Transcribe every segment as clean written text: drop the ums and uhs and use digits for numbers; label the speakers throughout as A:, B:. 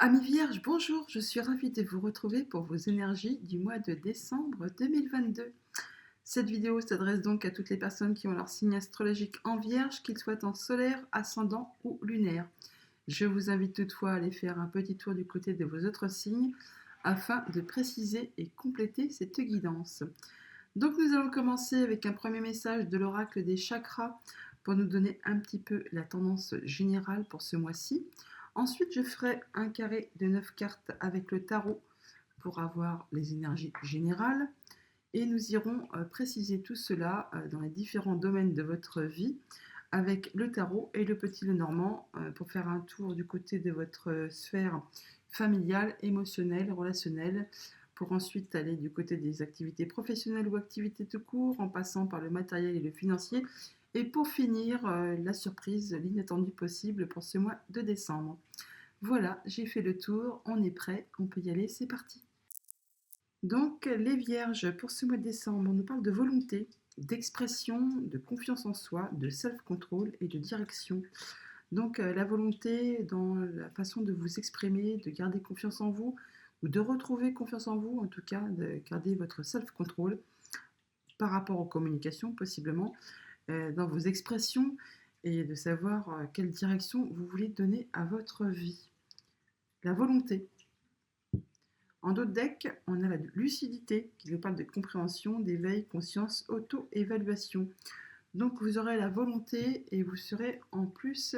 A: Amis Vierges, bonjour, je suis ravie de vous retrouver pour vos énergies du mois de décembre 2022. Cette vidéo s'adresse donc à toutes les personnes qui ont leur signe astrologique en Vierge, qu'ils soient en solaire, ascendant ou lunaire. Je vous invite toutefois à aller faire un petit tour du côté de vos autres signes afin de préciser et compléter cette guidance. Donc nous allons commencer avec un premier message de l'oracle des chakras pour nous donner un petit peu la tendance générale pour ce mois-ci. Ensuite, je ferai un carré de 9 cartes avec le tarot pour avoir les énergies générales. Et nous irons préciser tout cela dans les différents domaines de votre vie avec le tarot et le petit Lenormand pour faire un tour du côté de votre sphère familiale, émotionnelle, relationnelle, pour ensuite aller du côté des activités professionnelles ou activités tout court, en passant par le matériel et le financier, et pour finir, la surprise, l'inattendu possible pour ce mois de décembre. Voilà, j'ai fait le tour, on est prêt, on peut y aller, c'est parti. Donc, les vierges, pour ce mois de décembre, on nous parle de volonté, d'expression, de confiance en soi, de self-control et de direction. Donc, la volonté dans la façon de vous exprimer, de garder confiance en vous, ou de retrouver confiance en vous, en tout cas, de garder votre self-control par rapport aux communications, possiblement, dans vos expressions, et de savoir quelle direction vous voulez donner à votre vie. La volonté. En d'autres decks, on a la lucidité qui nous parle de compréhension, d'éveil, conscience, auto-évaluation. Donc vous aurez la volonté et vous serez en plus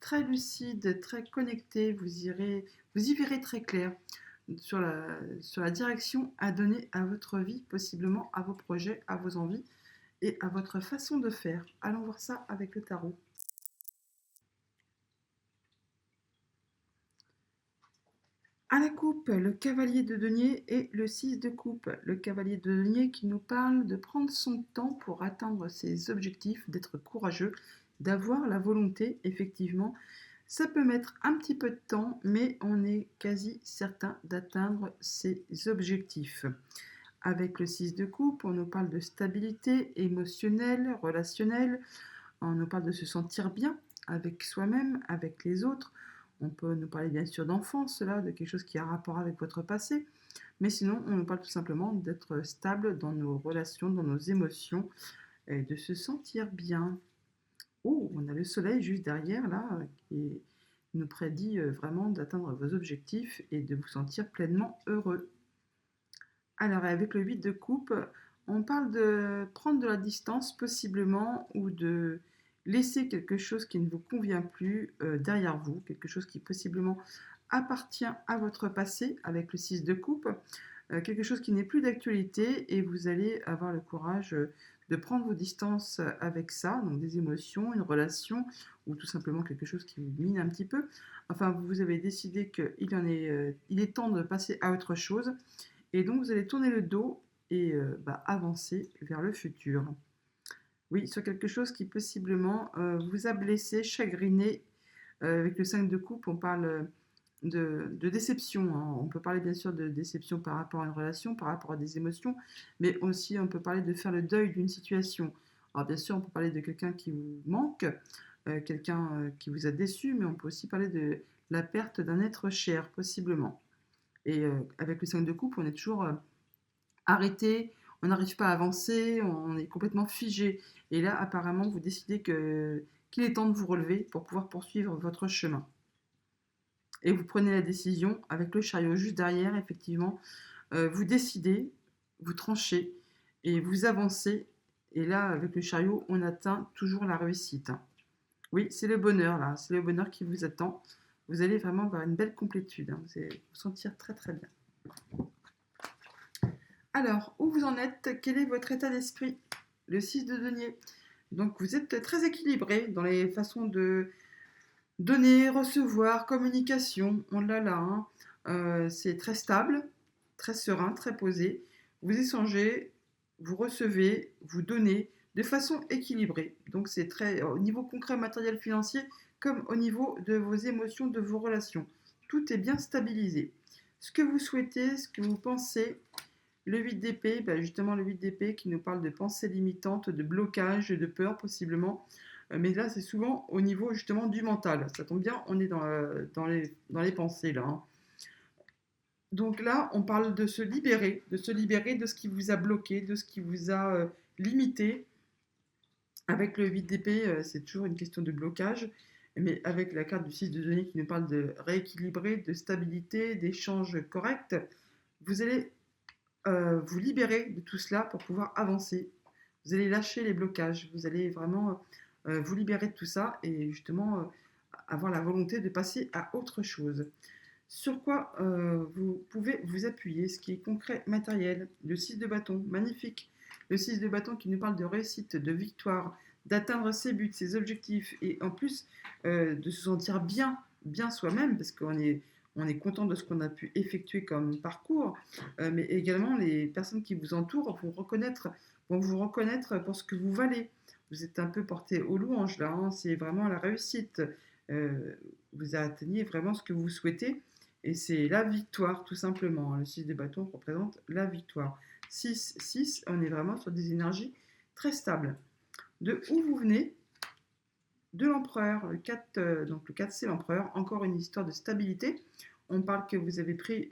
A: très lucide, très connecté, vous y verrez très clair sur la direction à donner à votre vie, possiblement à vos projets, à vos envies et à votre façon de faire. Allons voir ça avec le tarot. À la coupe, le cavalier de denier et le 6 de coupe. Le cavalier de denier qui nous parle de prendre son temps pour atteindre ses objectifs, d'être courageux, d'avoir la volonté, effectivement. Ça peut mettre un petit peu de temps, mais on est quasi certain d'atteindre ses objectifs. Avec le 6 de coupe, on nous parle de stabilité émotionnelle, relationnelle, on nous parle de se sentir bien avec soi-même, avec les autres. On peut nous parler bien sûr d'enfance, là, de quelque chose qui a rapport avec votre passé. Mais sinon, on nous parle tout simplement d'être stable dans nos relations, dans nos émotions, et de se sentir bien. Oh, on a le soleil juste derrière, là, qui nous prédit vraiment d'atteindre vos objectifs et de vous sentir pleinement heureux. Alors, avec le 8 de coupe, on parle de prendre de la distance possiblement ou de laisser quelque chose qui ne vous convient plus derrière vous, quelque chose qui possiblement appartient à votre passé avec le 6 de coupe, quelque chose qui n'est plus d'actualité et vous allez avoir le courage de prendre vos distances avec ça, donc des émotions, une relation ou tout simplement quelque chose qui vous mine un petit peu. Enfin, vous avez décidé il est temps de passer à autre chose et donc, vous allez tourner le dos et avancer vers le futur. Oui, sur quelque chose qui possiblement vous a blessé, chagriné. Avec le 5 de coupe, on parle de déception, hein. On peut parler bien sûr de déception par rapport à une relation, par rapport à des émotions, mais aussi on peut parler de faire le deuil d'une situation. Alors bien sûr, on peut parler de quelqu'un qui vous manque, quelqu'un qui vous a déçu, mais on peut aussi parler de la perte d'un être cher, possiblement. Et avec le 5 de coupe, on est toujours arrêté, on n'arrive pas à avancer, on est complètement figé. Et là, apparemment, vous décidez qu'il est temps de vous relever pour pouvoir poursuivre votre chemin. Et vous prenez la décision avec le chariot juste derrière, effectivement. Vous décidez, vous tranchez et vous avancez. Et là, avec le chariot, on atteint toujours la réussite. Oui, c'est le bonheur, là. C'est le bonheur qui vous attend. Vous allez vraiment avoir une belle complétude, hein. Vous allez vous sentir très très bien. Alors, où vous en êtes? Quel est votre état d'esprit? Le 6 de denier. Donc, vous êtes très équilibré dans les façons de donner, recevoir, communication. On l'a là, hein. C'est très stable, très serein, très posé. Vous échangez, vous recevez, vous donnez de façon équilibrée. Donc, c'est très au niveau concret, matériel, financier, comme au niveau de vos émotions, de vos relations. Tout est bien stabilisé. Ce que vous souhaitez, ce que vous pensez, le 8 d'épée, justement le 8 d'épée qui nous parle de pensées limitantes, de blocage, de peur possiblement. Mais là, c'est souvent au niveau justement du mental. Ça tombe bien, on est dans les pensées là, hein. Donc là, on parle de se libérer de ce qui vous a bloqué, de ce qui vous a limité. Avec le 8 d'épée, c'est toujours une question de blocage, mais avec la carte du 6 de denier qui nous parle de rééquilibrer, de stabilité, d'échanges corrects, vous allez vous libérer de tout cela pour pouvoir avancer. Vous allez lâcher les blocages, vous allez vraiment vous libérer de tout ça et justement avoir la volonté de passer à autre chose. Sur quoi vous pouvez vous appuyer, ce qui est concret, matériel, le 6 de bâton, magnifique. Le 6 de bâton qui nous parle de réussite, de victoire, d'atteindre ses buts, ses objectifs, et en plus de se sentir bien, bien soi-même, parce on est content de ce qu'on a pu effectuer comme parcours, mais également les personnes qui vous entourent vont vous reconnaître pour ce que vous valez. Vous êtes un peu porté aux louanges là, hein, c'est vraiment la réussite. Euh, vous atteignez vraiment ce que vous souhaitez et c'est la victoire, tout simplement. Le 6 de bâton représente la victoire. 6, 6, on est vraiment sur des énergies très stables. De où vous venez? De l'empereur. Le 4, donc le 4 c'est l'empereur. Encore une histoire de stabilité. On parle que vous avez pris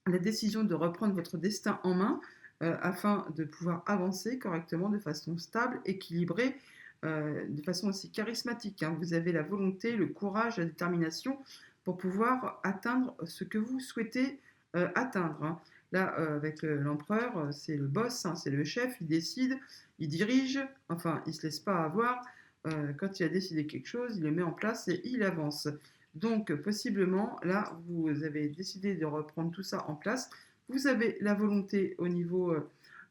A: la décision de reprendre votre destin en main afin de pouvoir avancer correctement, de façon stable, équilibrée, de façon aussi charismatique, hein. Vous avez la volonté, le courage, la détermination pour pouvoir atteindre ce que vous souhaitez atteindre, hein. Là, avec l'empereur, c'est le boss, hein, c'est le chef, il décide, il dirige, enfin, il ne se laisse pas avoir. Quand il a décidé quelque chose, il le met en place et il avance. Donc, possiblement, là, vous avez décidé de reprendre tout ça en place. Vous avez la volonté au niveau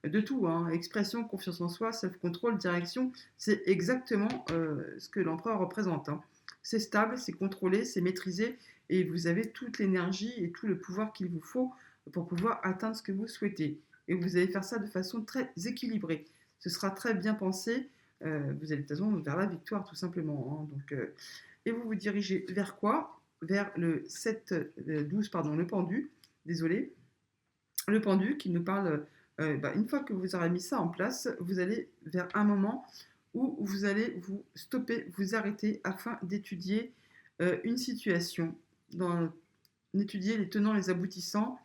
A: de tout, hein, expression, confiance en soi, self-control, direction, c'est exactement ce que l'empereur représente, hein. C'est stable, c'est contrôlé, c'est maîtrisé, et vous avez toute l'énergie et tout le pouvoir qu'il vous faut pour pouvoir atteindre ce que vous souhaitez. Et vous allez faire ça de façon très équilibrée. Ce sera très bien pensé. Vous allez de toute façon vers la victoire, tout simplement, hein. Donc, et vous vous dirigez vers quoi? Vers le 7, 12, pardon, le pendu, désolé, le pendu qui nous parle, une fois que vous aurez mis ça en place, vous allez vers un moment où vous allez vous stopper, vous arrêter afin d'étudier une situation, d'étudier les tenants, les aboutissants,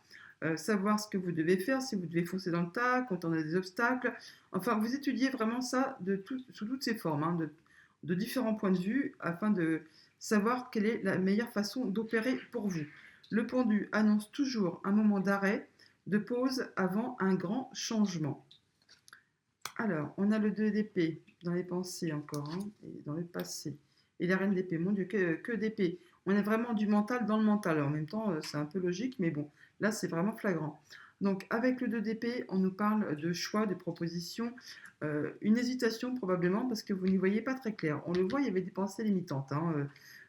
A: savoir ce que vous devez faire, si vous devez foncer dans le tas, quand on a des obstacles. Enfin, vous étudiez vraiment ça sous toutes ses formes, hein, de différents points de vue, afin de savoir quelle est la meilleure façon d'opérer pour vous. Le pendu annonce toujours un moment d'arrêt, de pause avant un grand changement. Alors, on a le 2 d'épée dans les pensées encore, hein, et dans le passé. Et la reine d'épée, mon Dieu, que d'épée. On a vraiment du mental dans le mental. En même temps, c'est un peu logique, mais bon, là, c'est vraiment flagrant. Donc, avec le 2 d'épée, on nous parle de choix, de propositions, une hésitation probablement parce que vous n'y voyez pas très clair. On le voit, il y avait des pensées limitantes, hein,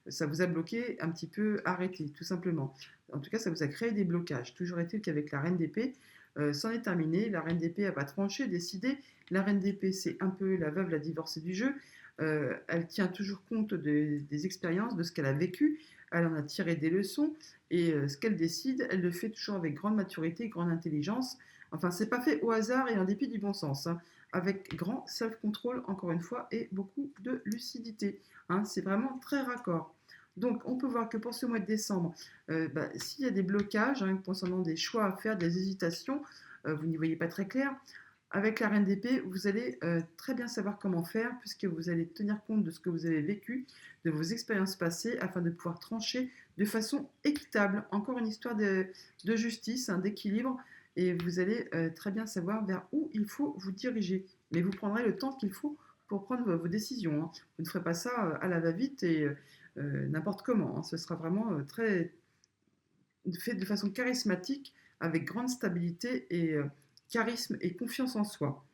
A: ça vous a bloqué, un petit peu arrêté, tout simplement. En tout cas, ça vous a créé des blocages. Toujours est-il qu'avec la reine d'épée, c'en est terminé. La reine d'épée, elle va trancher, décider. La reine d'épée, c'est un peu la veuve, la divorcée du jeu. Elle tient toujours compte des expériences, de ce qu'elle a vécu. Elle en a tiré des leçons. Et ce qu'elle décide, elle le fait toujours avec grande maturité, grande intelligence. Enfin, c'est pas fait au hasard et en dépit du bon sens, hein, avec grand self-control, encore une fois, et beaucoup de lucidité, hein. C'est vraiment très raccord. Donc, on peut voir que pour ce mois de décembre, s'il y a des blocages, hein, concernant des choix à faire, des hésitations, vous n'y voyez pas très clair, avec la reine d'épée, vous allez très bien savoir comment faire, puisque vous allez tenir compte de ce que vous avez vécu, de vos expériences passées, afin de pouvoir trancher de façon équitable. Encore une histoire de justice, hein, d'équilibre, et vous allez très bien savoir vers où il faut vous diriger. Mais vous prendrez le temps qu'il faut pour prendre vos décisions, hein. Vous ne ferez pas ça à la va-vite et n'importe comment, hein. Ce sera vraiment très fait de façon charismatique, avec grande stabilité et charisme et confiance en soi.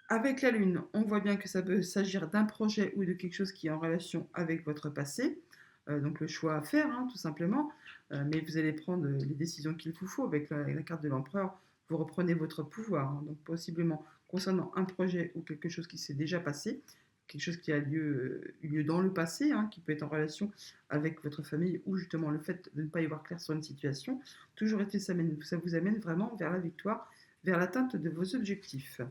A: Avec la Lune, on voit bien que ça peut s'agir d'un projet ou de quelque chose qui est en relation avec votre passé, donc le choix à faire, hein, tout simplement, mais vous allez prendre les décisions qu'il vous faut. Avec la carte de l'empereur, vous reprenez votre pouvoir, hein, donc possiblement concernant un projet ou quelque chose qui s'est déjà passé, quelque chose qui a eu lieu dans le passé, hein, qui peut être en relation avec votre famille ou justement le fait de ne pas y voir clair sur une situation. Toujours est-il, ça vous amène vraiment vers la victoire, vers l'atteinte de vos objectifs.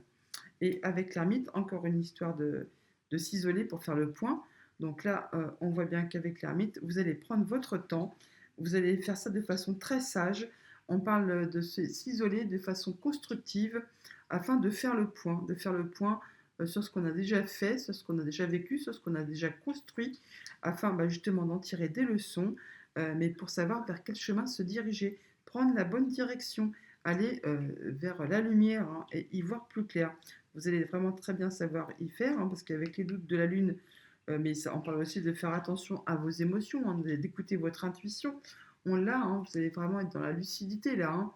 A: Et avec l'ermite, encore une histoire de s'isoler pour faire le point. Donc là, on voit bien qu'avec l'ermite, vous allez prendre votre temps, Vous allez faire ça de façon très sage. On parle de s'isoler de façon constructive afin de faire le point sur ce qu'on a déjà fait, sur ce qu'on a déjà vécu, sur ce qu'on a déjà construit, afin justement d'en tirer des leçons, mais pour savoir vers quel chemin se diriger, prendre la bonne direction, aller vers la lumière, hein, et y voir plus clair. Vous allez vraiment très bien savoir y faire, hein, parce qu'avec les doutes de la lune, mais ça, on parle aussi de faire attention à vos émotions, hein, d'écouter votre intuition. On l'a, hein, vous allez vraiment être dans la lucidité là, hein.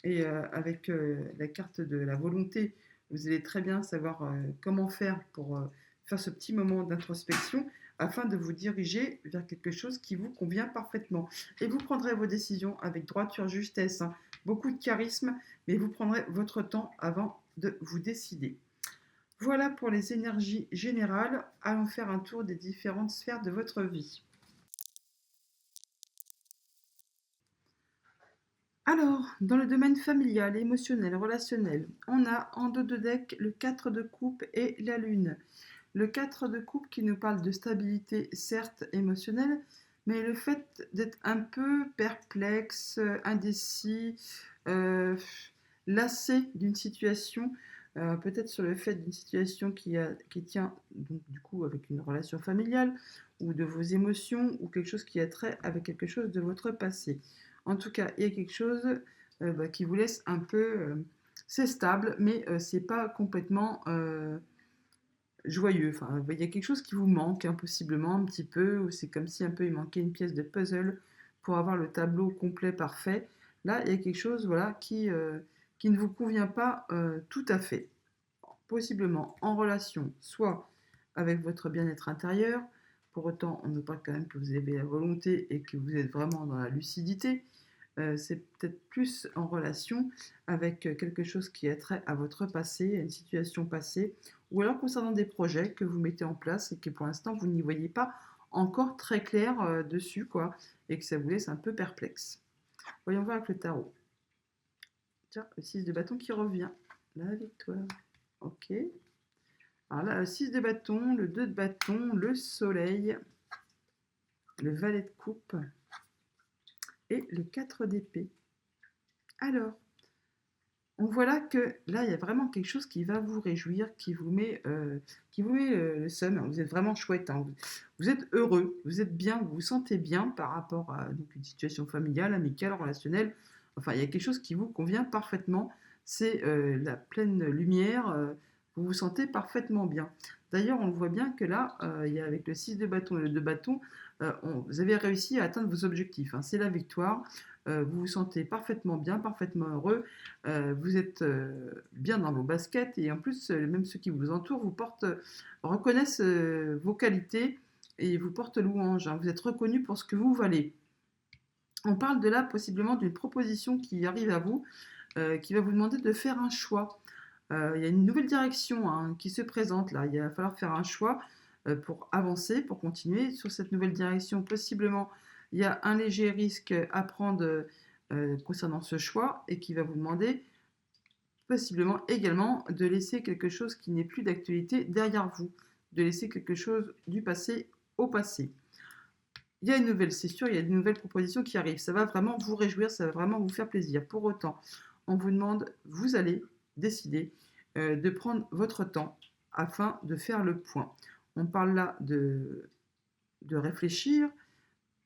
A: Et avec la carte de la volonté, vous allez très bien savoir comment faire pour faire ce petit moment d'introspection afin de vous diriger vers quelque chose qui vous convient parfaitement. Et vous prendrez vos décisions avec droiture, justesse, hein, beaucoup de charisme, mais vous prendrez votre temps avant de vous décider. Voilà pour les énergies générales. Allons faire un tour des différentes sphères de votre vie. Alors, dans le domaine familial, émotionnel, relationnel, on a en dos de deck le 4 de coupe et la lune. Le 4 de coupe qui nous parle de stabilité, certes émotionnelle, mais le fait d'être un peu perplexe, indécis, euh, lassé d'une situation, peut-être sur le fait d'une situation qui tient donc du coup avec une relation familiale ou de vos émotions ou quelque chose qui a trait avec quelque chose de votre passé. En tout cas, il y a quelque chose qui vous laisse un peu... c'est stable, mais c'est pas complètement joyeux. Enfin, il y a quelque chose qui vous manque impossiblement un petit peu, ou c'est comme si un peu il manquait une pièce de puzzle pour avoir le tableau complet parfait. Là, il y a quelque chose voilà, qui ne vous convient pas tout à fait. Possiblement en relation, soit avec votre bien-être intérieur, pour autant on ne parle quand même que vous avez la volonté et que vous êtes vraiment dans la lucidité, c'est peut-être plus en relation avec quelque chose qui a trait à votre passé, à une situation passée, ou alors concernant des projets que vous mettez en place et que pour l'instant vous n'y voyez pas encore très clair dessus, quoi, et que ça vous laisse un peu perplexe. Voyons voir avec le tarot. Tiens, le 6 de bâton qui revient. La victoire. Ok. Alors là, le 6 de bâton, le 2 de bâton, le soleil, le valet de coupe et le 4 d'épée. Alors, on voit là que là, il y a vraiment quelque chose qui va vous réjouir, qui vous met le seum. Vous êtes vraiment chouette, hein. Vous êtes heureux, vous êtes bien, vous vous sentez bien par rapport à donc, une situation familiale, amicale, relationnelle. Enfin, il y a quelque chose qui vous convient parfaitement. C'est la pleine lumière. Vous vous sentez parfaitement bien. D'ailleurs, on voit bien que là, il y a avec le 6 de bâton et le 2 de bâton, vous avez réussi à atteindre vos objectifs, hein. C'est la victoire. Vous vous sentez parfaitement bien, parfaitement heureux. Vous êtes bien dans vos baskets et en plus, même ceux qui vous entourent reconnaissent vos qualités et vous portent louange, hein. Vous êtes reconnu pour ce que vous valez. On parle de là possiblement d'une proposition qui arrive à vous, qui va vous demander de faire un choix. Il y a une nouvelle direction, hein, qui se présente là. Il va falloir faire un choix pour avancer, pour continuer sur cette nouvelle direction. Possiblement, il y a un léger risque à prendre concernant ce choix et qui va vous demander possiblement également de laisser quelque chose qui n'est plus d'actualité derrière vous, de laisser quelque chose du passé au passé. Il y a une nouvelle, c'est sûr, il y a de nouvelles propositions qui arrivent. Ça va vraiment vous réjouir, ça va vraiment vous faire plaisir. Pour autant, on vous demande, vous allez décider de prendre votre temps afin de faire le point. On parle là de réfléchir,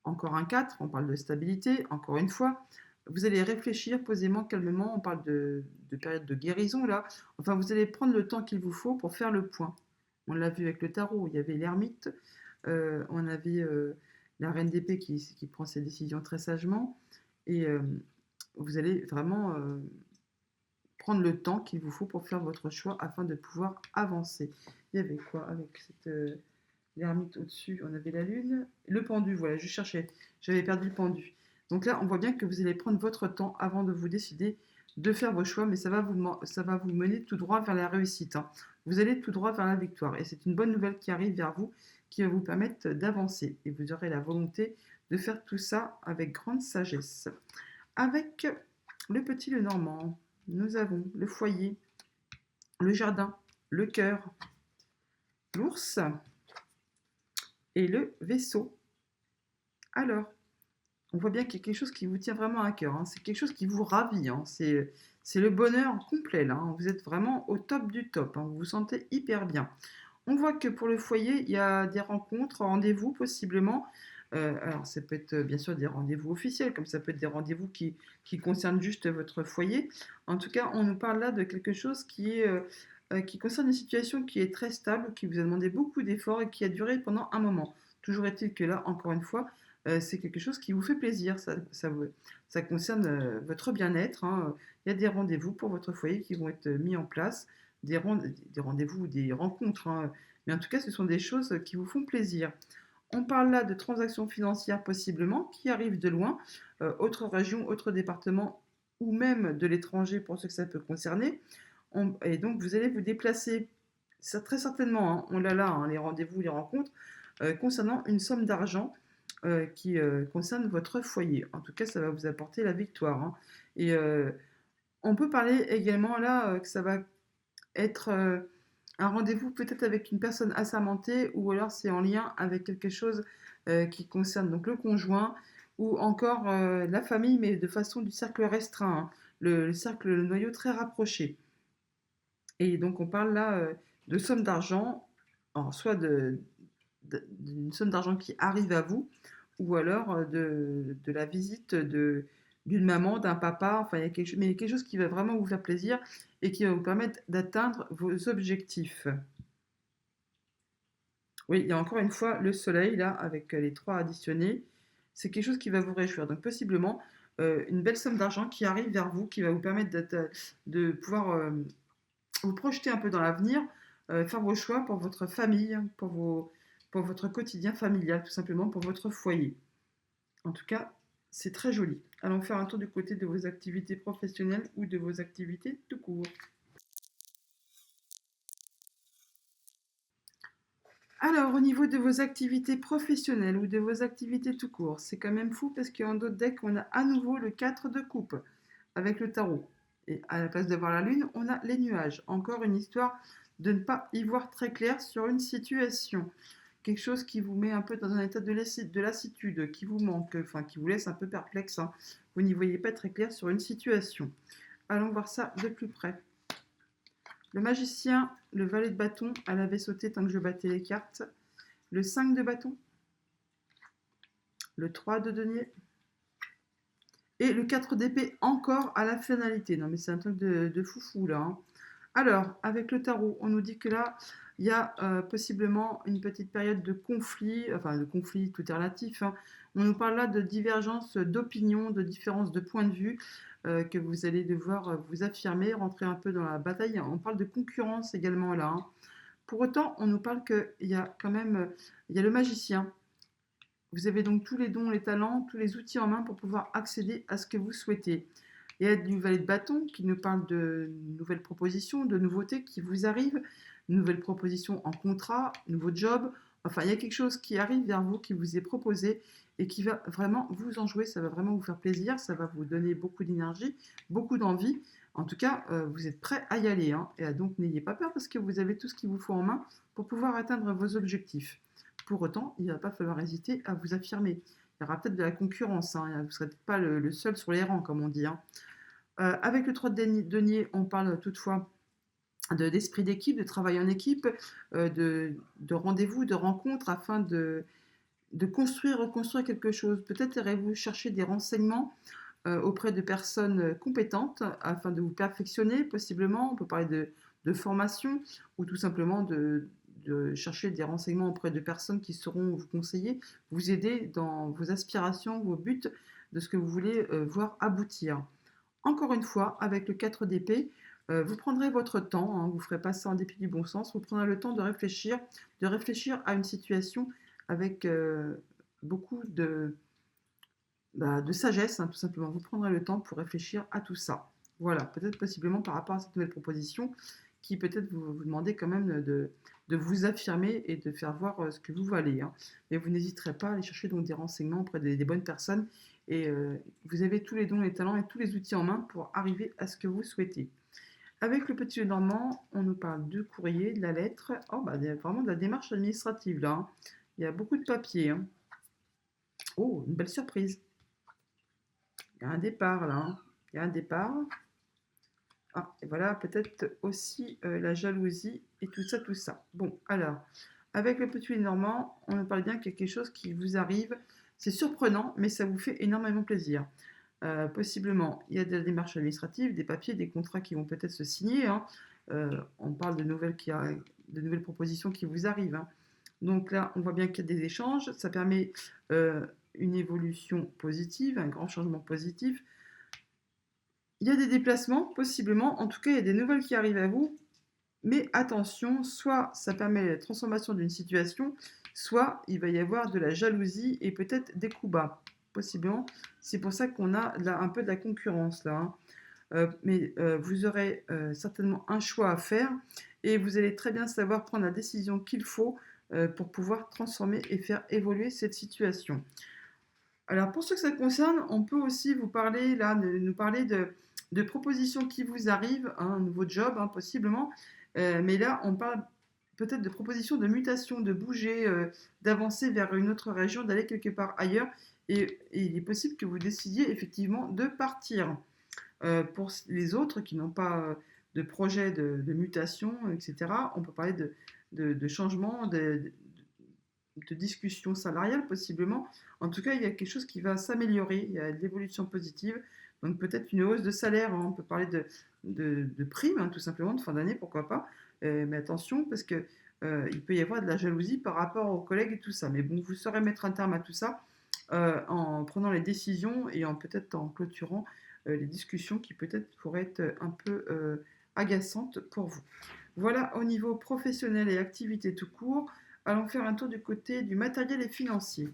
A: encore un 4, on parle de stabilité, encore une fois. Vous allez réfléchir posément, calmement, on parle de période de guérison là. Enfin, vous allez prendre le temps qu'il vous faut pour faire le point. On l'a vu avec le tarot, il y avait l'ermite, on avait la reine d'épée qui prend ses décisions très sagement, et vous allez vraiment prendre le temps qu'il vous faut pour faire votre choix afin de pouvoir avancer. Il y avait quoi avec cette l'ermite au-dessus, on avait la lune, le pendu, voilà, je cherchais, j'avais perdu le pendu. Donc là, on voit bien que vous allez prendre votre temps avant de vous décider de faire vos choix, mais ça va vous mener tout droit vers la réussite, hein. Vous allez tout droit vers la victoire, et c'est une bonne nouvelle qui arrive vers vous, qui va vous permettre d'avancer, et vous aurez la volonté de faire tout ça avec grande sagesse. Avec le petit Lenormand, nous avons le foyer, le jardin, le cœur, l'ours et le vaisseau. Alors, On voit bien qu'il y a quelque chose qui vous tient vraiment à cœur, hein. C'est quelque chose qui vous ravit, hein. C'est le bonheur complet là, hein. Vous êtes vraiment au top du top, hein. Vous vous sentez hyper bien. On voit que pour le foyer, il y a des rencontres, rendez-vous possiblement. Alors, ça peut être bien sûr des rendez-vous officiels, comme ça peut être des rendez-vous qui concernent juste votre foyer. En tout cas, on nous parle là de quelque chose qui concerne une situation qui est très stable, qui vous a demandé beaucoup d'efforts et qui a duré pendant un moment. Toujours est-il que là, encore une fois, c'est quelque chose qui vous fait plaisir. Ça concerne votre bien-être, hein. Il y a des rendez-vous pour votre foyer qui vont être mis en place, des rendez-vous, des rencontres, hein. Mais en tout cas, ce sont des choses qui vous font plaisir. On parle là de transactions financières possiblement qui arrivent de loin, autre région, autre département ou même de l'étranger pour ceux que ça peut concerner. Et donc vous allez vous déplacer, ça, très certainement, hein, on l'a là, hein, les rendez-vous, les rencontres, concernant une somme d'argent qui concerne votre foyer. En tout cas, ça va vous apporter la victoire, hein. Et on peut parler également là que ça va être un rendez-vous peut-être avec une personne assermentée ou alors c'est en lien avec quelque chose qui concerne donc le conjoint ou encore la famille, mais de façon du cercle restreint, hein, le cercle, le noyau très rapproché. Et donc on parle là de sommes d'argent, alors soit d'une somme d'argent qui arrive à vous, ou alors de la visite d'une maman, d'un papa, enfin mais il y a quelque chose qui va vraiment vous faire plaisir et qui va vous permettre d'atteindre vos objectifs. Oui, il y a encore une fois le soleil là, avec les trois additionnés, c'est quelque chose qui va vous réjouir. Donc possiblement une belle somme d'argent qui arrive vers vous, qui va vous permettre de pouvoir vous projeter un peu dans l'avenir, faire vos choix pour votre famille, pour votre quotidien familial, tout simplement pour votre foyer. En tout cas, c'est très joli. Allons faire un tour du côté de vos activités professionnelles ou de vos activités tout court. Alors, au niveau de vos activités professionnelles ou de vos activités tout court, c'est quand même fou parce qu'en d'autres decks, on a à nouveau le 4 de coupe avec le tarot. Et à la place de voir la lune, on a les nuages. Encore une histoire de ne pas y voir très clair sur une situation. Quelque chose qui vous met un peu dans un état de lassitude, qui vous manque, enfin qui vous laisse un peu perplexe, hein. Vous n'y voyez pas très clair sur une situation. Allons voir ça de plus près. Le magicien, le valet de bâton, elle avait sauté tant que je battais les cartes. Le 5 de bâton, le 3 de denier, et le 4 d'épée encore à la finalité. Non mais c'est un truc de foufou là, hein. Alors, avec le tarot, on nous dit que là, il y a possiblement une petite période de conflit, enfin de conflit, tout est relatif, hein. On nous parle là de divergence d'opinion, de différence de point de vue, que vous allez devoir vous affirmer, rentrer un peu dans la bataille. On parle de concurrence également là, hein. Pour autant, on nous parle qu'il y a quand même, il y a le magicien. Vous avez donc tous les dons, les talents, tous les outils en main pour pouvoir accéder à ce que vous souhaitez. Il y a du valet de bâton qui nous parle de nouvelles propositions, de nouveautés qui vous arrivent, nouvelles propositions en contrat, nouveau job. Enfin, il y a quelque chose qui arrive vers vous, qui vous est proposé et qui va vraiment vous enjouer. Ça va vraiment vous faire plaisir, ça va vous donner beaucoup d'énergie, beaucoup d'envie. En tout cas, vous êtes prêt à y aller, hein. Et donc, n'ayez pas peur parce que vous avez tout ce qu'il vous faut en main pour pouvoir atteindre vos objectifs. Pour autant, il ne va pas falloir hésiter à vous affirmer. Il y aura peut-être de la concurrence, hein. Vous ne serez peut-être pas le seul sur les rangs, comme on dit, hein. Avec le 3 de denier, on parle toutefois d'esprit d'équipe, de travail en équipe, de rendez-vous, de rencontres afin de construire, reconstruire quelque chose. Peut-être irez-vous chercher des renseignements auprès de personnes compétentes afin de vous perfectionner, possiblement. On peut parler de formation ou tout simplement de chercher des renseignements auprès de personnes qui sauront vous conseiller, vous aider dans vos aspirations, vos buts, de ce que vous voulez voir aboutir. Encore une fois, avec le 4 d'épée, vous prendrez votre temps, hein, vous ne ferez pas ça en dépit du bon sens, vous prendrez le temps de réfléchir à une situation avec beaucoup de sagesse, hein, tout simplement. Vous prendrez le temps pour réfléchir à tout ça. Voilà, peut-être possiblement par rapport à cette nouvelle proposition qui peut-être vous demandez quand même de vous affirmer et de faire voir ce que vous valez, hein. Mais vous n'hésiterez pas à aller chercher donc des renseignements auprès des bonnes personnes et vous avez tous les dons, les talents et tous les outils en main pour arriver à ce que vous souhaitez. Avec le petit normand, on nous parle du courrier, de la lettre. Oh, bah, il y a vraiment de la démarche administrative là, hein. Il y a beaucoup de papiers, hein. Oh, une belle surprise. Il y a un départ là, hein. Il y a un départ. Ah, et voilà, peut-être aussi la jalousie et tout ça, tout ça. Bon, alors, avec le petit normand, on nous parle bien qu'il y a quelque chose qui vous arrive. C'est surprenant, mais ça vous fait énormément plaisir. Possiblement, il y a des démarches administratives, des papiers, des contrats qui vont peut-être se signer, hein. On parle de nouvelles propositions qui vous arrivent, hein. Donc là, on voit bien qu'il y a des échanges. Ça permet une évolution positive, un grand changement positif. Il y a des déplacements, possiblement. En tout cas, il y a des nouvelles qui arrivent à vous. Mais attention, soit ça permet la transformation d'une situation, soit il va y avoir de la jalousie et peut-être des coups bas, possiblement. C'est pour ça qu'on a là un peu de la concurrence là, hein. Mais vous aurez certainement un choix à faire et vous allez très bien savoir prendre la décision qu'il faut pour pouvoir transformer et faire évoluer cette situation. Alors pour ce que ça concerne, on peut aussi vous parler là, nous parler de propositions qui vous arrivent, hein, un nouveau job, hein, possiblement. Mais là, on parle peut-être de propositions de mutation, de bouger, d'avancer vers une autre région, d'aller quelque part ailleurs. Et il est possible que vous décidiez effectivement de partir. Pour les autres qui n'ont pas de projet de mutation, etc., on peut parler de changement, de discussion salariale possiblement. En tout cas, il y a quelque chose qui va s'améliorer, il y a de l'évolution positive, donc peut-être une hausse de salaire, hein. On peut parler de primes, hein, tout simplement, de fin d'année, pourquoi pas. Mais attention, parce que il peut y avoir de la jalousie par rapport aux collègues et tout ça. Mais bon, vous saurez mettre un terme à tout ça en prenant les décisions et en peut-être en clôturant les discussions qui peut-être pourraient être un peu agaçantes pour vous. Voilà au niveau professionnel et activité tout court. Allons faire un tour du côté du matériel et financier.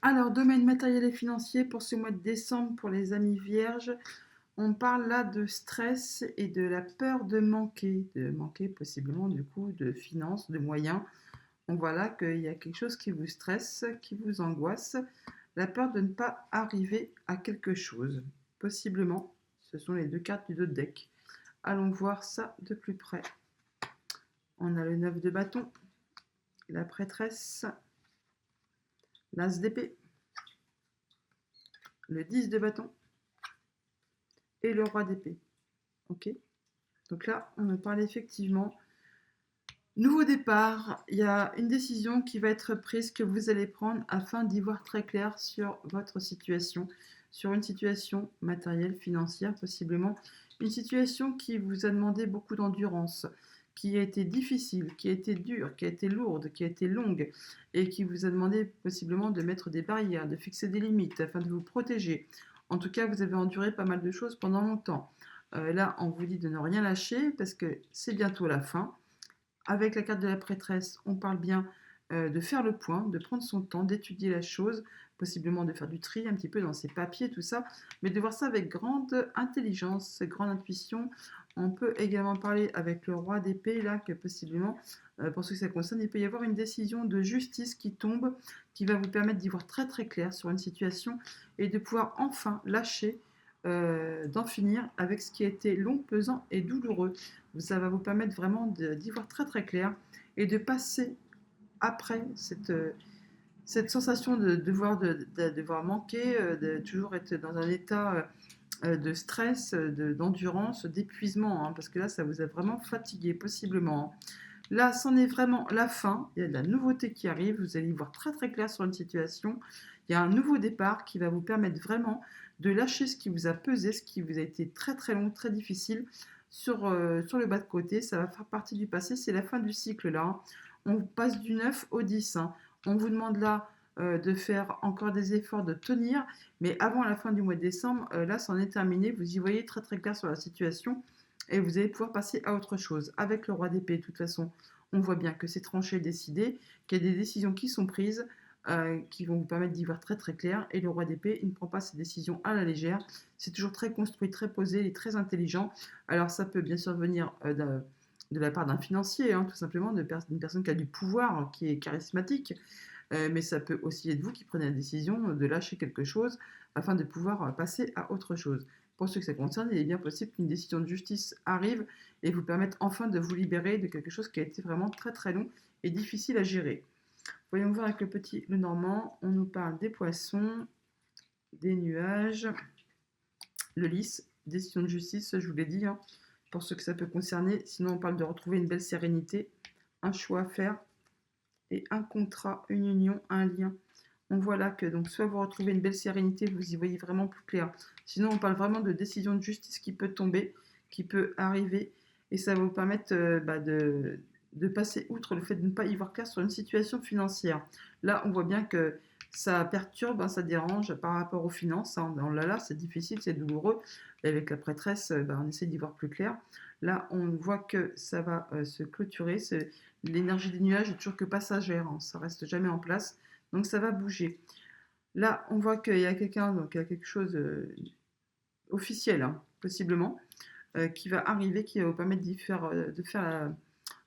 A: Alors, domaine matériel et financier pour ce mois de décembre pour les amis vierges, on parle là de stress et de la peur de manquer possiblement du coup de finances, de moyens. On voit là qu'il y a quelque chose qui vous stresse, qui vous angoisse, la peur de ne pas arriver à quelque chose. Possiblement, ce sont les deux cartes du dos de deck. Allons voir ça de plus près. On a le 9 de bâton, la prêtresse, l'as d'épée, le 10 de bâton et le roi d'épée. Ok. Donc là, on me parle effectivement nouveau départ. Il y a une décision qui va être prise que vous allez prendre afin d'y voir très clair sur votre situation, sur une situation matérielle, financière, possiblement une situation qui vous a demandé beaucoup d'endurance, qui a été difficile, qui a été dure, qui a été lourde, qui a été longue et qui vous a demandé possiblement de mettre des barrières, de fixer des limites afin de vous protéger. En tout cas, vous avez enduré pas mal de choses pendant longtemps. Là, on vous dit de ne rien lâcher parce que c'est bientôt la fin. Avec la carte de la prêtresse, on parle bien de faire le point, de prendre son temps, d'étudier la chose, possiblement de faire du tri un petit peu dans ses papiers, tout ça, mais de voir ça avec grande intelligence, grande intuition. On peut également parler avec le roi d'épée, là, que possiblement, pour ce que ça concerne, il peut y avoir une décision de justice qui tombe, qui va vous permettre d'y voir très très clair sur une situation et de pouvoir enfin lâcher, d'en finir avec ce qui a été long, pesant et douloureux. Ça va vous permettre vraiment d'y voir très très clair et de passer après cette sensation de devoir manquer, de toujours être dans un état de stress, d'endurance, d'épuisement, hein, parce que là, ça vous a vraiment fatigué, possiblement, hein. Là, c'en est vraiment la fin. Il y a de la nouveauté qui arrive. Vous allez y voir très très clair sur une situation. Il y a un nouveau départ qui va vous permettre vraiment de lâcher ce qui vous a pesé, ce qui vous a été très très long, très difficile sur le bas de côté. Ça va faire partie du passé. C'est la fin du cycle là, hein. On passe du 9 au 10, hein. On vous demande là de faire encore des efforts, de tenir. Mais avant la fin du mois de décembre, là, c'en est terminé. Vous y voyez très très clair sur la situation et vous allez pouvoir passer à autre chose. Avec le roi d'épée, de toute façon, on voit bien que c'est tranché, décidé, qu'il y a des décisions qui sont prises, qui vont vous permettre d'y voir très très clair. Et le roi d'épée, il ne prend pas ses décisions à la légère. C'est toujours très construit, très posé, il est très intelligent. Alors ça peut bien sûr venir de la part d'un financier, hein, tout simplement, d'une personne qui a du pouvoir, qui est charismatique. Mais ça peut aussi être vous qui prenez la décision de lâcher quelque chose afin de pouvoir passer à autre chose. Pour ce que ça concerne, il est bien possible qu'une décision de justice arrive et vous permette enfin de vous libérer de quelque chose qui a été vraiment très très long et difficile à gérer. Voyons voir avec le petit Lenormand. On nous parle des poissons, des nuages, le lys, décision de justice, je vous l'ai dit, hein, pour ceux que ça peut concerner. Sinon, on parle de retrouver une belle sérénité, un choix à faire et un contrat, une union, un lien. On voit là que donc soit vous retrouvez une belle sérénité, vous y voyez vraiment plus clair. Sinon, on parle vraiment de décision de justice qui peut tomber, qui peut arriver, et ça va vous permettre de passer outre le fait de ne pas y voir clair sur une situation financière. Là, on voit bien que ça perturbe, hein, ça dérange par rapport aux finances. Hein. Là, c'est difficile, c'est douloureux. Et avec la prêtresse, on essaie d'y voir plus clair. Là, on voit que ça va se clôturer. L'énergie des nuages est toujours que passagère, hein, ça reste jamais en place. Donc ça va bouger. Là, on voit qu'il y a quelqu'un, donc il y a quelque chose officiel, hein, possiblement, qui va arriver, qui va vous permettre de faire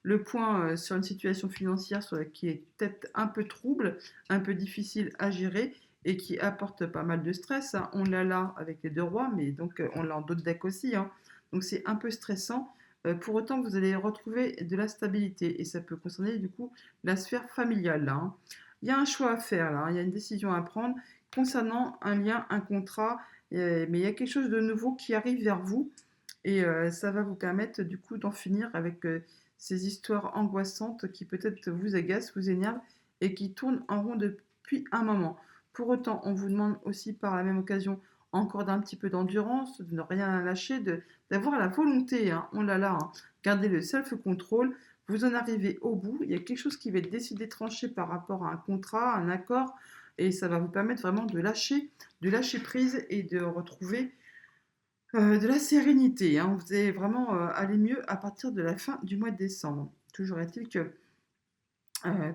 A: le point sur une situation financière qui est peut-être un peu trouble, un peu difficile à gérer et qui apporte pas mal de stress. Hein. On l'a là avec les deux rois, mais donc on l'a en d'autres decks aussi. Hein. Donc c'est un peu stressant. Pour autant, vous allez retrouver de la stabilité et ça peut concerner du coup la sphère familiale. Là, hein. Il y a un choix à faire là, hein. Il y a une décision à prendre concernant un lien, un contrat, mais il y a quelque chose de nouveau qui arrive vers vous et ça va vous permettre du coup d'en finir avec ces histoires angoissantes qui peut-être vous agacent, vous énervent et qui tournent en rond depuis un moment. Pour autant, on vous demande aussi par la même occasion encore d'un petit peu d'endurance, de ne rien lâcher, d'avoir la volonté, hein, on l'a là, hein, gardez le self-control, vous en arrivez au bout, il y a quelque chose qui va être décidé, tranché par rapport à un contrat, un accord, et ça va vous permettre vraiment de lâcher prise et de retrouver de la sérénité. Hein. Vous allez vraiment aller mieux à partir de la fin du mois de décembre. Toujours est-il que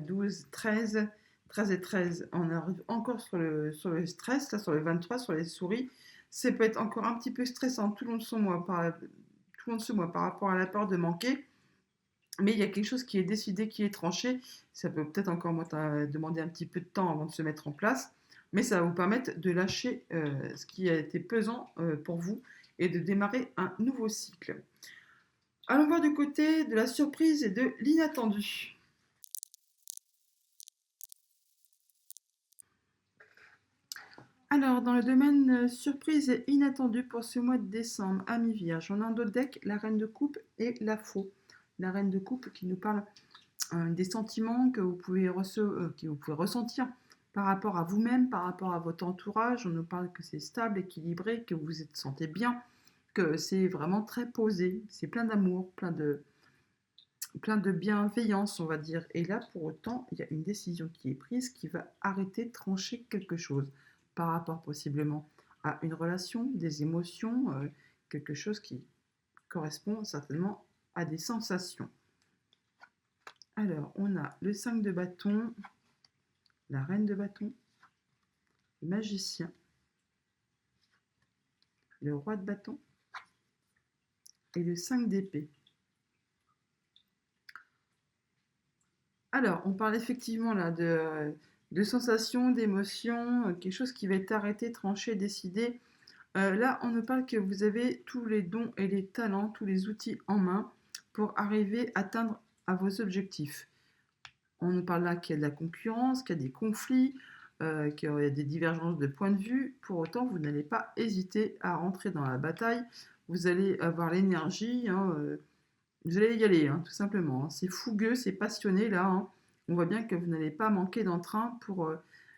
A: 12, 13, 13 et 13, on arrive encore sur le stress, là, sur le 23, sur les souris. Ça peut être encore un petit peu stressant tout le long de tout le long de ce mois par rapport à la peur de manquer. Mais il y a quelque chose qui est décidé, qui est tranché. Ça peut peut-être encore demander un petit peu de temps avant de se mettre en place. Mais ça va vous permettre de lâcher ce qui a été pesant pour vous et de démarrer un nouveau cycle. Allons voir du côté de la surprise et de l'inattendu. Alors, dans le domaine surprise et inattendu pour ce mois de décembre, ami Vierge, on a en deux decks la Reine de Coupe et la Faux. La Reine de Coupe qui nous parle des sentiments que que vous pouvez ressentir par rapport à vous-même, par rapport à votre entourage. On nous parle que c'est stable, équilibré, que vous vous sentez bien, que c'est vraiment très posé, c'est plein d'amour, plein de bienveillance, on va dire. Et là, pour autant, il y a une décision qui est prise qui va arrêter, trancher quelque chose par rapport possiblement à une relation, des émotions, quelque chose qui correspond certainement à des sensations. Alors, on a le 5 de bâton, la reine de bâton, le magicien, le roi de bâton et le 5 d'épée. Alors, on parle effectivement là de sensations, d'émotions, quelque chose qui va être arrêté, tranché, décidé. Là, on nous parle que vous avez tous les dons et les talents, tous les outils en main pour arriver à atteindre à vos objectifs. On nous parle là qu'il y a de la concurrence, qu'il y a des conflits, qu'il y a des divergences de points de vue. Pour autant, vous n'allez pas hésiter à rentrer dans la bataille. Vous allez avoir l'énergie, hein, vous allez y aller, hein, tout simplement. Hein. C'est fougueux, c'est passionné là. Hein. On voit bien que vous n'allez pas manquer d'entrain pour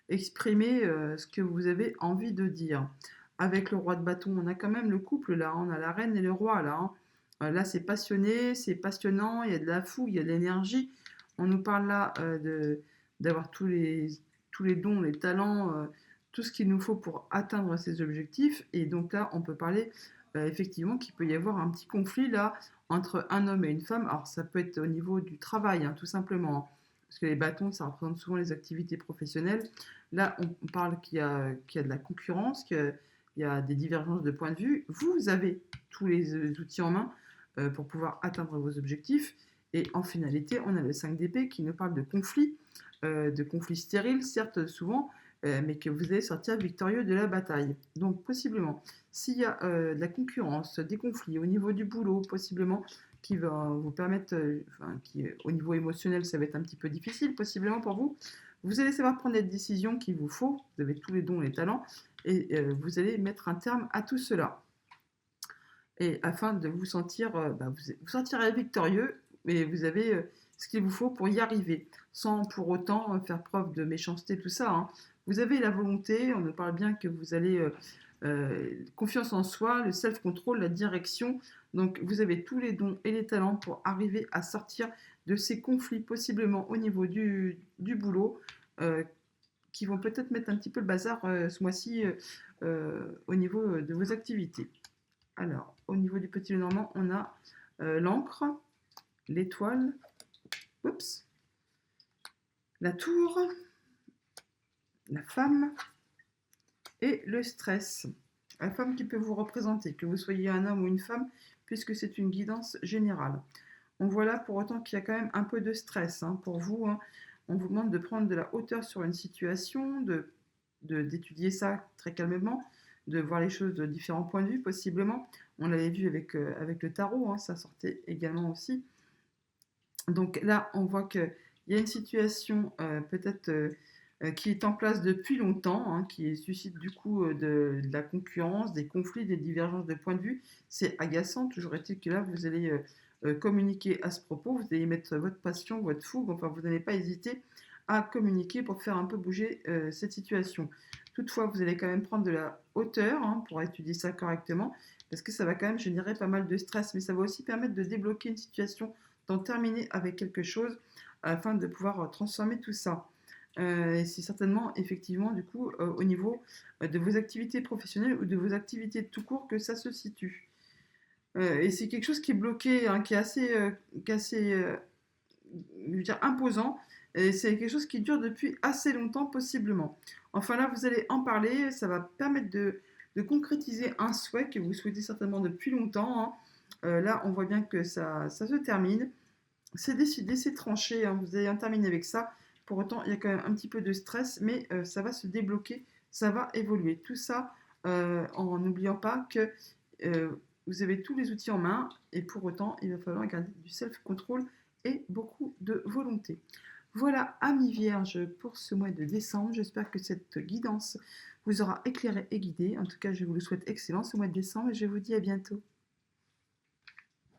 A: exprimer ce que vous avez envie de dire. Avec le roi de bâton, on a quand même le couple là. Hein. On a la reine et le roi là. Hein. Là, c'est passionné, c'est passionnant. Il y a de la fougue, il y a de l'énergie. On nous parle là d'avoir tous les dons, les talents, tout ce qu'il nous faut pour atteindre ces objectifs. Et donc là, on peut parler effectivement qu'il peut y avoir un petit conflit là entre un homme et une femme. Alors ça peut être au niveau du travail, hein, tout simplement. Hein, parce que les bâtons, ça représente souvent les activités professionnelles. Là, on parle qu'il y a de la concurrence, qu'il y a des divergences de points de vue. Vous avez tous les outils en main pour pouvoir atteindre vos objectifs. Et en finalité, on a le 5 d'épée qui nous parle de conflits stériles, certes souvent, mais que vous allez sortir victorieux de la bataille. Donc possiblement, s'il y a de la concurrence, des conflits au niveau du boulot, possiblement, qui va vous permettre, au niveau émotionnel, ça va être un petit peu difficile, possiblement pour vous, Vous allez savoir prendre les décisions qu'il vous faut, vous avez tous les dons et les talents, et vous allez mettre un terme à tout cela. Et afin de vous sentir, vous sentirez victorieux, mais vous avez ce qu'il vous faut pour y arriver, sans pour autant faire preuve de méchanceté, tout ça, hein. Vous avez la volonté, on nous parle bien que vous allez confiance en soi, le self-control, la direction. Donc vous avez tous les dons et les talents pour arriver à sortir de ces conflits, possiblement au niveau du boulot, euh, qui vont peut-être mettre un petit peu le bazar ce mois-ci au niveau de vos activités. Alors, au niveau du petit Lenormand, on a l'encre, l'étoile, oups, la tour, la femme et le stress. La femme qui peut vous représenter, que vous soyez un homme ou une femme, puisque c'est une guidance générale. On voit là pour autant qu'il y a quand même un peu de stress hein, pour vous. Hein. On vous demande de prendre de la hauteur sur une situation, d'étudier ça très calmement, de voir les choses de différents points de vue possiblement. On l'avait vu avec le tarot, hein, ça sortait également aussi. Donc là, on voit qu'il y a une situation peut-être qui est en place depuis longtemps, hein, qui suscite du coup de la concurrence, des conflits, des divergences de points de vue. C'est agaçant, toujours est-il que là, vous allez communiquer à ce propos, vous allez mettre votre passion, votre fougue, enfin vous n'allez pas hésiter à communiquer pour faire un peu bouger cette situation. Toutefois, vous allez quand même prendre de la hauteur hein, pour étudier ça correctement, parce que ça va quand même générer pas mal de stress, mais ça va aussi permettre de débloquer une situation, d'en terminer avec quelque chose, afin de pouvoir transformer tout ça. Et c'est certainement, effectivement, du coup, au niveau de vos activités professionnelles ou de vos activités tout court que ça se situe. Et c'est quelque chose qui est bloqué, hein, qui est assez je veux dire, imposant. Et c'est quelque chose qui dure depuis assez longtemps, possiblement. Enfin là, vous allez en parler, ça va permettre de concrétiser un souhait que vous souhaitez certainement depuis longtemps. Hein. Là, on voit bien que ça se termine. C'est décidé, c'est tranché, hein, vous allez en terminer avec ça. Pour autant, il y a quand même un petit peu de stress, mais ça va se débloquer, ça va évoluer. Tout ça en n'oubliant pas que euh, vous avez tous les outils en main, et pour autant, il va falloir garder du self-control et beaucoup de volonté. Voilà, amis vierges, pour ce mois de décembre. J'espère que cette guidance vous aura éclairé et guidé. En tout cas, je vous le souhaite excellent ce mois de décembre et je vous dis à bientôt.